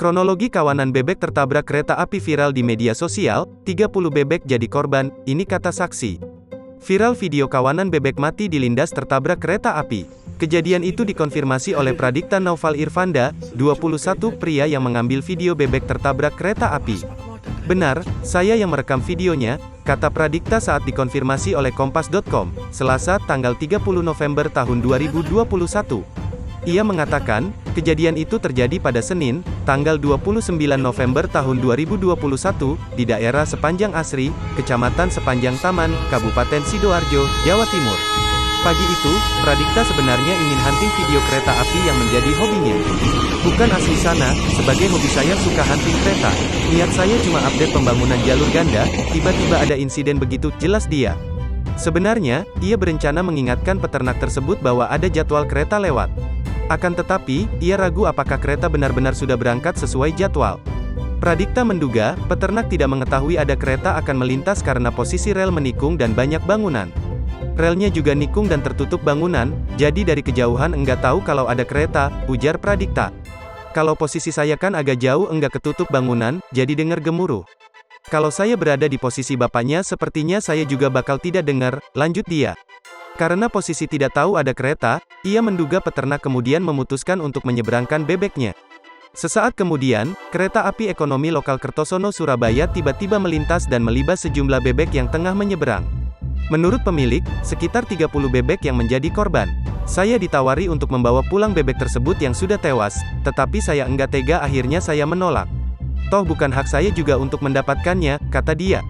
Kronologi kawanan bebek tertabrak kereta api viral di media sosial, 30 bebek jadi korban, ini kata saksi. Viral video kawanan bebek mati dilindas tertabrak kereta api. Kejadian itu dikonfirmasi oleh Pradikta Naufal Irfanda, 21, pria yang mengambil video bebek tertabrak kereta api. Benar, saya yang merekam videonya, kata Pradikta saat dikonfirmasi oleh Kompas.com, Selasa, tanggal 30 November tahun 2021. Ia mengatakan, kejadian itu terjadi pada Senin, tanggal 29 November tahun 2021, di daerah Sepanjang Asri, Kecamatan Sepanjang Taman, Kabupaten Sidoarjo, Jawa Timur. Pagi itu, Pradikta sebenarnya ingin hunting video kereta api yang menjadi hobinya. Bukan asli sana, sebagai hobi saya suka hunting kereta. Niat saya cuma update pembangunan jalur ganda, tiba-tiba ada insiden begitu, jelas dia. Sebenarnya, ia berencana mengingatkan peternak tersebut bahwa ada jadwal kereta lewat. Akan tetapi, ia ragu apakah kereta benar-benar sudah berangkat sesuai jadwal. Pradikta menduga, peternak tidak mengetahui ada kereta akan melintas karena posisi rel menikung dan banyak bangunan. Relnya juga nikung dan tertutup bangunan, jadi dari kejauhan enggak tahu kalau ada kereta, ujar Pradikta. Kalau posisi saya kan agak jauh enggak ketutup bangunan, jadi dengar gemuruh. Kalau saya berada di posisi bapaknya sepertinya saya juga bakal tidak dengar, lanjut dia. Karena posisi tidak tahu ada kereta, ia menduga peternak kemudian memutuskan untuk menyeberangkan bebeknya. Sesaat kemudian, kereta api ekonomi lokal Kertosono Surabaya tiba-tiba melintas dan melibas sejumlah bebek yang tengah menyeberang. Menurut pemilik, sekitar 30 bebek yang menjadi korban. Saya ditawari untuk membawa pulang bebek tersebut yang sudah tewas, tetapi saya enggak tega, akhirnya saya menolak. Toh bukan hak saya juga untuk mendapatkannya, kata dia.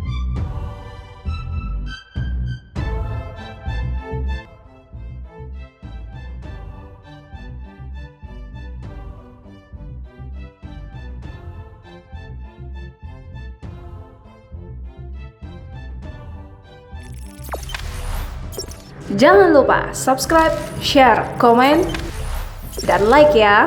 Jangan lupa subscribe, share, komen, dan like ya.